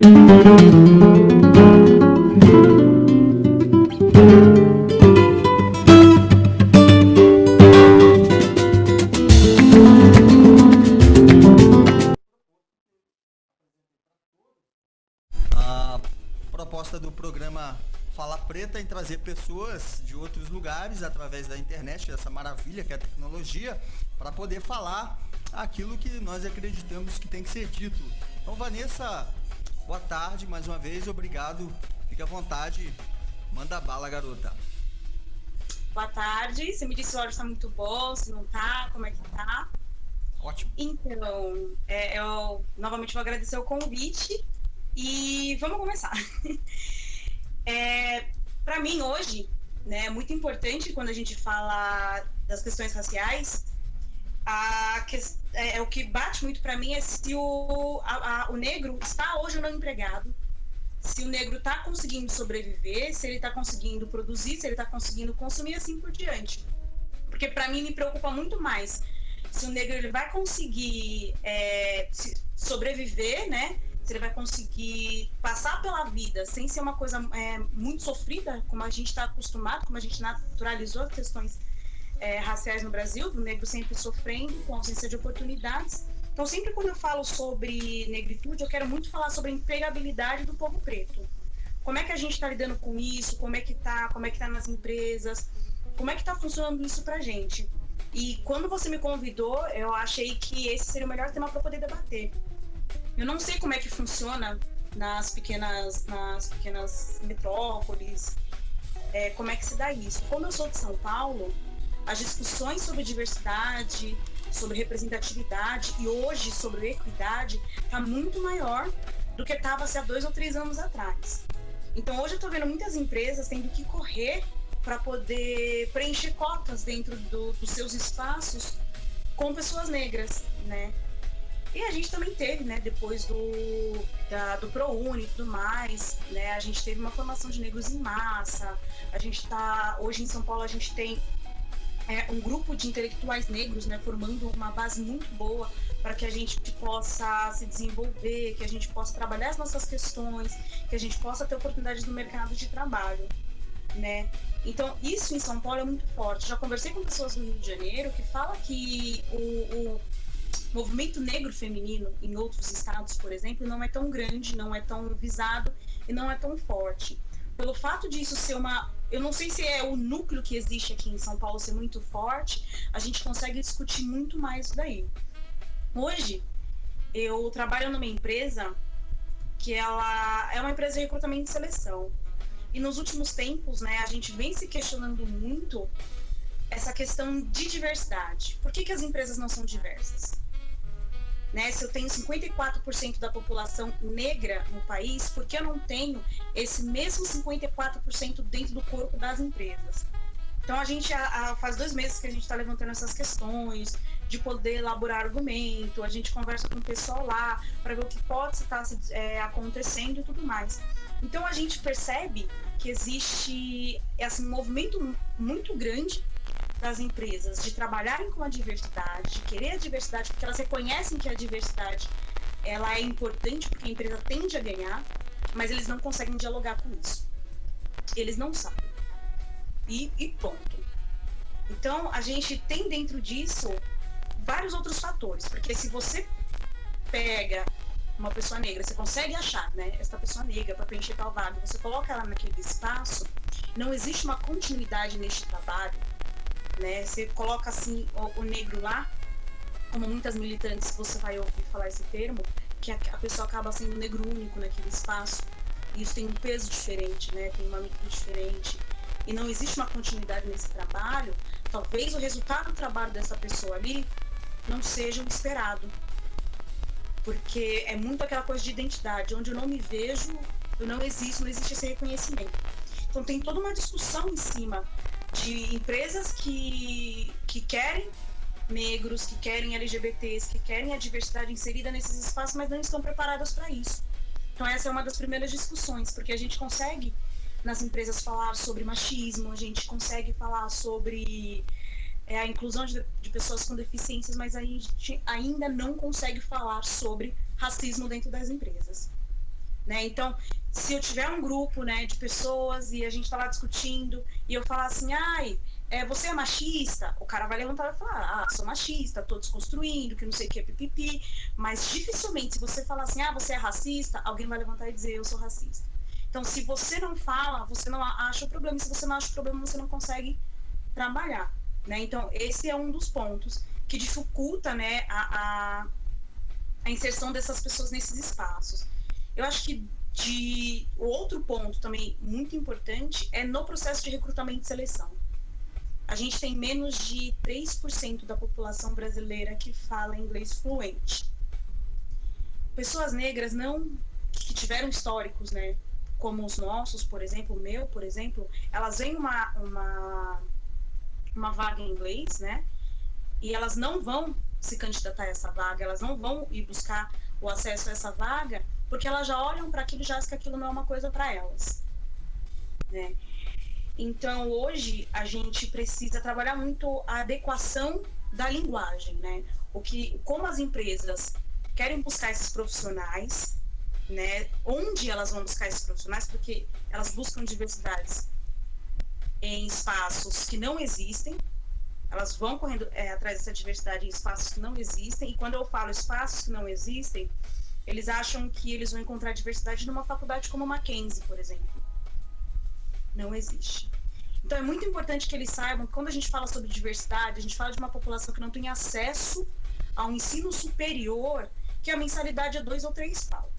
A proposta do programa Fala Preta em trazer pessoas de outros lugares através da internet, essa maravilha que é a tecnologia, para poder falar aquilo que nós acreditamos que tem que ser dito. Então, Vanessa, boa tarde mais uma vez, obrigado, fique à vontade, manda bala, garota. Boa tarde, você me disse se o áudio está muito bom, se não tá, como é que tá? Ótimo. Então, eu novamente vou agradecer o convite e vamos começar. Para mim, hoje, né, é muito importante quando a gente fala das questões raciais, o que bate muito para mim é se o negro está hoje ou não empregado, se o negro está conseguindo sobreviver, se ele está conseguindo produzir, se ele está conseguindo consumir, assim por diante. Porque para mim me preocupa muito mais se o negro ele vai conseguir sobreviver, né? Se ele vai conseguir passar pela vida sem ser uma coisa muito sofrida, como a gente está acostumado, como a gente naturalizou as questões raciais no Brasil, do negro sempre sofrendo, com ausência de oportunidades. Então, sempre quando eu falo sobre negritude, eu quero muito falar sobre a empregabilidade do povo preto. Como é que a gente está lidando com isso? Como é que tá nas empresas? Como é que está funcionando isso para a gente? E quando você me convidou, eu achei que esse seria o melhor tema para poder debater. Eu não sei como é que funciona nas pequenas metrópoles, como é que se dá isso. Como eu sou de São Paulo, as discussões sobre diversidade, sobre representatividade e hoje sobre equidade está muito maior do que estava há 2 ou 3 anos atrás. Então hoje eu estou vendo muitas empresas tendo que correr para poder preencher cotas dentro dos seus espaços com pessoas negras, né? E a gente também teve, né, depois do ProUni e tudo mais, né, a gente teve uma formação de negros em massa, hoje em São Paulo a gente tem um grupo de intelectuais negros, né, formando uma base muito boa para que a gente possa se desenvolver, que a gente possa trabalhar as nossas questões, que a gente possa ter oportunidades no mercado de trabalho, né? Então, isso em São Paulo é muito forte. Já conversei com pessoas do Rio de Janeiro que falam que o movimento negro feminino em outros estados, por exemplo, não é tão grande, não é tão visado e não é tão forte. Pelo fato disso ser eu não sei se é o núcleo que existe aqui em São Paulo ser muito forte, a gente consegue discutir muito mais isso daí. Hoje, eu trabalho numa empresa que ela é uma empresa de recrutamento e seleção. E nos últimos tempos, né, a gente vem se questionando muito essa questão de diversidade. Por que as empresas não são diversas? Né, se eu tenho 54% da população negra no país, por que eu não tenho esse mesmo 54% dentro do corpo das empresas? Então, a gente faz 2 meses que a gente está levantando essas questões, de poder elaborar argumento, a gente conversa com o pessoal lá, para ver o que pode estar acontecendo e tudo mais. Então, a gente percebe que existe um movimento muito grande das empresas de trabalharem com a diversidade, de querer a diversidade, porque elas reconhecem que a diversidade ela é importante, porque a empresa tende a ganhar, mas eles não conseguem dialogar com isso. Eles não sabem. E ponto. Então, a gente tem dentro disso vários outros fatores, porque se você pega uma pessoa negra, você consegue achar, né, essa pessoa negra para preencher tal vaga, você coloca ela naquele espaço, não existe uma continuidade neste trabalho, né? Você coloca assim o negro lá, como muitas militantes você vai ouvir falar esse termo, que a pessoa acaba sendo negro único naquele espaço, e isso tem um peso diferente, né? Tem uma medida diferente, e não existe uma continuidade nesse trabalho. Talvez o resultado do trabalho dessa pessoa ali não seja o esperado, porque é muito aquela coisa de identidade, onde eu não me vejo, eu não existo, não existe esse reconhecimento. Então tem toda uma discussão em cima de empresas que querem negros, que querem LGBTs, que querem a diversidade inserida nesses espaços, mas não estão preparadas para isso. Então essa é uma das primeiras discussões, porque a gente consegue nas empresas falar sobre machismo, a gente consegue falar sobre a inclusão de pessoas com deficiências, mas a gente ainda não consegue falar sobre racismo dentro das empresas. né? Então, se eu tiver um grupo, né, de pessoas e a gente tá lá discutindo e eu falar assim, ai, você é machista? O cara vai levantar e vai falar, sou machista, tô desconstruindo, que não sei o que, pipipi. Mas dificilmente, se você falar assim, você é racista, alguém vai levantar e dizer, eu sou racista. Então, se você não fala, você não acha o problema. E se você não acha o problema, você não consegue trabalhar, né? Então, esse é um dos pontos que dificulta, né, a inserção dessas pessoas nesses espaços. Eu acho que o outro ponto também muito importante é no processo de recrutamento e seleção. A gente tem menos de 3% da população brasileira que fala inglês fluente. Pessoas negras que tiveram históricos, né, como os nossos, por exemplo, o meu, por exemplo, elas veem uma vaga em inglês, né, e elas não vão se candidatar a essa vaga, elas não vão ir buscar o acesso a essa vaga, porque elas já olham para aquilo e já acham que aquilo não é uma coisa para elas, né? Então, hoje, a gente precisa trabalhar muito a adequação da linguagem, né? Como as empresas querem buscar esses profissionais, né? Onde elas vão buscar esses profissionais, porque elas buscam diversidades em espaços que não existem, elas vão correndo atrás dessa diversidade em espaços que não existem, e quando eu falo espaços que não existem, eles acham que eles vão encontrar diversidade numa faculdade como Mackenzie, por exemplo. Não existe. Então é muito importante que eles saibam que quando a gente fala sobre diversidade, a gente fala de uma população que não tem acesso ao ensino superior, que a mensalidade é 2 ou 3 pau.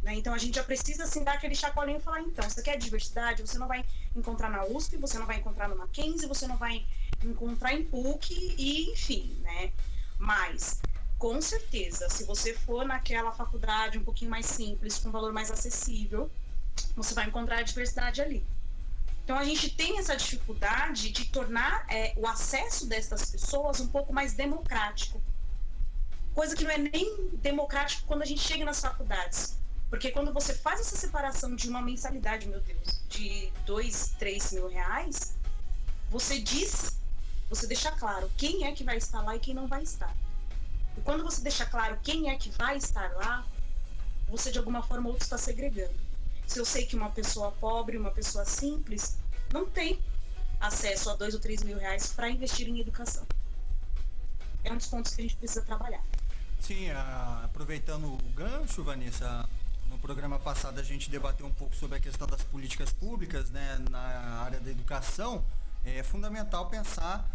Né? Então a gente já precisa assim dar aquele chacoalhinho e falar, então, você quer diversidade? Você não vai encontrar na USP, você não vai encontrar no Mackenzie, você não vai encontrar em PUC e enfim, né? Mas, com certeza, se você for naquela faculdade um pouquinho mais simples, com valor mais acessível, você vai encontrar a diversidade ali. Então, a gente tem essa dificuldade de tornar o acesso dessas pessoas um pouco mais democrático. Coisa que não é nem democrático quando a gente chega nas faculdades. Porque quando você faz essa separação de uma mensalidade, meu Deus, de 2, 3 mil reais, você deixa claro quem é que vai estar lá e quem não vai estar. E quando você deixa claro quem é que vai estar lá, você de alguma forma ou outra está segregando. Se eu sei que uma pessoa pobre, uma pessoa simples, não tem acesso a 2 ou 3 mil reais para investir em educação. É um dos pontos que a gente precisa trabalhar. Sim, aproveitando o gancho, Vanessa, no programa passado a gente debateu um pouco sobre a questão das políticas públicas, né, na área da educação. É fundamental pensar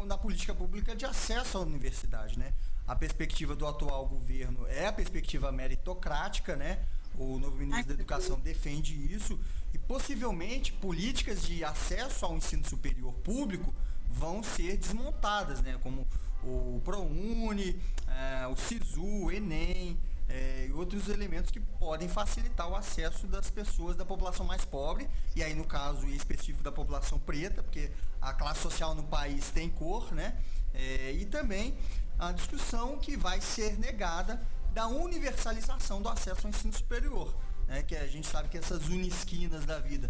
na política pública de acesso à universidade, né? A perspectiva do atual governo é a perspectiva meritocrática, né? O novo ministro da Educação defende isso e possivelmente políticas de acesso ao ensino superior público vão ser desmontadas, né? Como o ProUni, o SISU, o Enem e outros elementos que podem facilitar o acesso das pessoas da população mais pobre, e aí no caso específico da população preta, porque a classe social no país tem cor, né? E também a discussão que vai ser negada da universalização do acesso ao ensino superior, né? Que a gente sabe que essas unisquinas da vida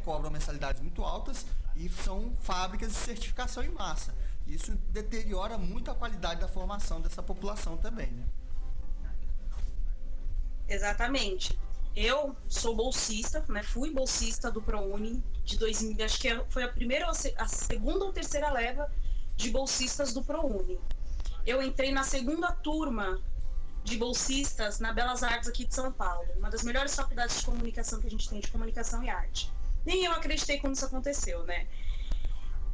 cobram mensalidades muito altas e são fábricas de certificação em massa. Isso deteriora muito a qualidade da formação dessa população também, né? Exatamente. Eu sou bolsista, né? Fui bolsista do ProUni de 2000, acho que foi a segunda ou terceira leva de bolsistas do ProUni. Eu entrei na segunda turma de bolsistas na Belas Artes aqui de São Paulo, uma das melhores faculdades de comunicação que a gente tem, de comunicação e arte. Nem eu acreditei quando isso aconteceu, né?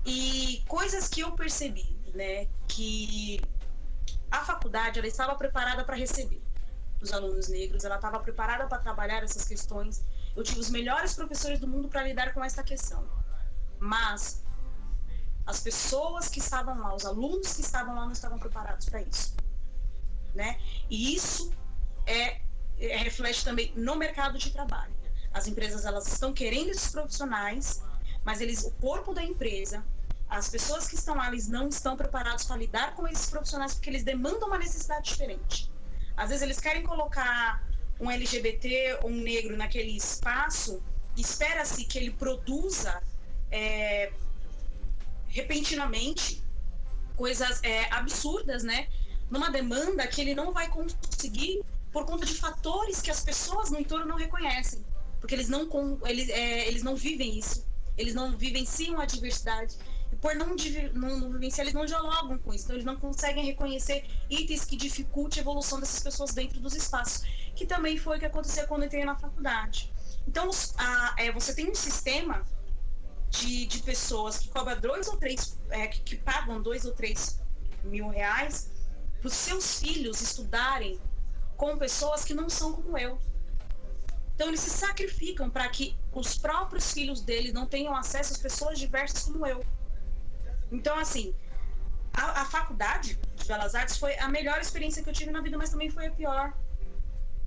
E coisas que eu percebi, né, que a faculdade ela estava preparada para receber os alunos negros, ela estava preparada para trabalhar essas questões. Eu tive os melhores professores do mundo para lidar com essa questão. Mas as pessoas que estavam lá, os alunos que estavam lá não estavam preparados para isso, né? E isso reflete também no mercado de trabalho. As empresas elas estão querendo esses profissionais, mas o corpo da empresa, as pessoas que estão lá, eles não estão preparados para lidar com esses profissionais porque eles demandam uma necessidade diferente. Às vezes eles querem colocar um LGBT ou um negro naquele espaço e espera-se que ele produza repentinamente coisas absurdas, né? Numa demanda que ele não vai conseguir por conta de fatores que as pessoas no entorno não reconhecem, porque eles não vivem isso, eles não vivenciam a diversidade, e por não vivenciar, eles não dialogam com isso, então eles não conseguem reconhecer itens que dificultem a evolução dessas pessoas dentro dos espaços, que também foi o que aconteceu quando eu entrei na faculdade. Então, você tem um sistema de pessoas que cobram 2 ou 3, que pagam 2 ou 3 mil reais para os seus filhos estudarem com pessoas que não são como eu. Então eles se sacrificam para que os próprios filhos deles não tenham acesso às pessoas diversas como eu. Então, assim, a faculdade de Belas Artes foi a melhor experiência que eu tive na vida, mas também foi a pior,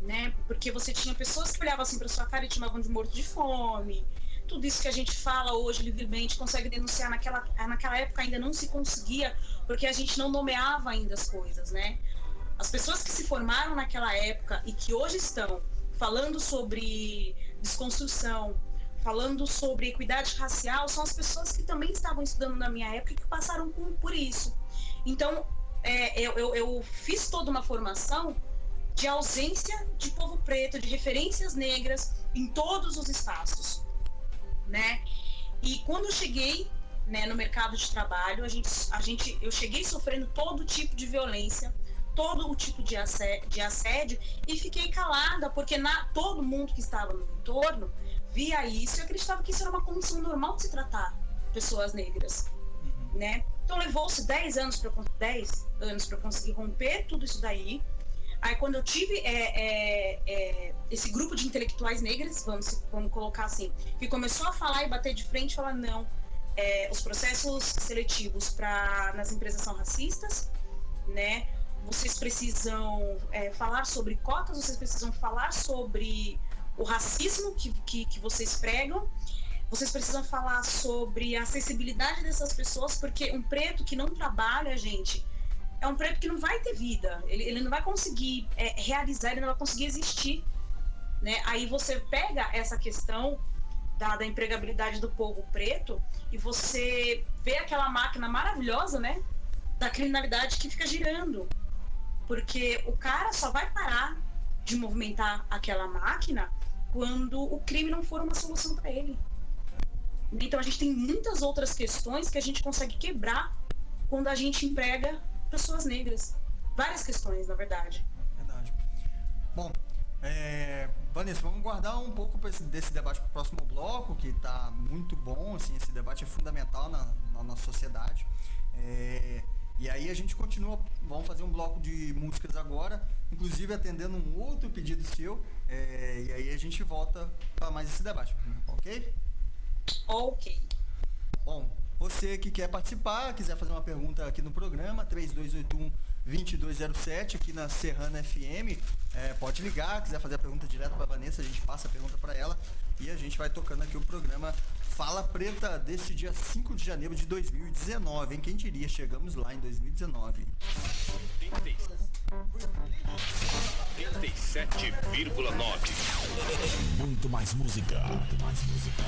né? Porque você tinha pessoas que olhavam assim para sua cara e te chamavam de morto de fome. Tudo isso que a gente fala hoje livremente, consegue denunciar, naquela época ainda não se conseguia, porque a gente não nomeava ainda as coisas, né? As pessoas que se formaram naquela época e que hoje estão falando sobre desconstrução, falando sobre equidade racial, são as pessoas que também estavam estudando na minha época e que passaram por isso. Então, eu fiz toda uma formação de ausência de povo preto, de referências negras em todos os espaços, né? E quando eu cheguei, né, no mercado de trabalho, eu cheguei sofrendo todo tipo de violência, todo o tipo de assédio, e fiquei calada, porque todo mundo que estava no entorno via isso e acreditava que isso era uma condição normal de se tratar pessoas negras, né? Então levou-se 10 anos para eu conseguir romper tudo isso daí. Aí quando eu tive esse grupo de intelectuais negras, vamos colocar assim, que começou a falar e bater de frente, falar não, os processos seletivos nas empresas são racistas, né? Vocês precisam falar sobre cotas, vocês precisam falar sobre o racismo que vocês pregam, vocês precisam falar sobre a acessibilidade dessas pessoas, porque um preto que não trabalha, gente, é um preto que não vai ter vida, ele não vai conseguir realizar, ele não vai conseguir existir, né? Aí você pega essa questão da empregabilidade do povo preto e você vê aquela máquina maravilhosa, né, da criminalidade que fica girando. Porque o cara só vai parar de movimentar aquela máquina quando o crime não for uma solução para ele. Então a gente tem muitas outras questões que a gente consegue quebrar quando a gente emprega pessoas negras. Várias questões, na verdade. Verdade. Bom, Vanessa, vamos guardar um pouco desse debate para o próximo bloco, que está muito bom, assim, esse debate é fundamental na nossa sociedade. E aí a gente continua, vamos fazer um bloco de músicas agora, inclusive atendendo um outro pedido seu, e aí a gente volta para mais esse debate, ok? Ok. Bom, você que quer participar, quiser fazer uma pergunta aqui no programa, 3281-2207, aqui na Serrana FM, pode ligar, quiser fazer a pergunta direto para a Vanessa, a gente passa a pergunta para ela e a gente vai tocando aqui o programa Fala Preta desse dia 5 de janeiro de 2019, hein? Quem diria, chegamos lá em 2019. 87,9. Muito mais música. Muito mais música.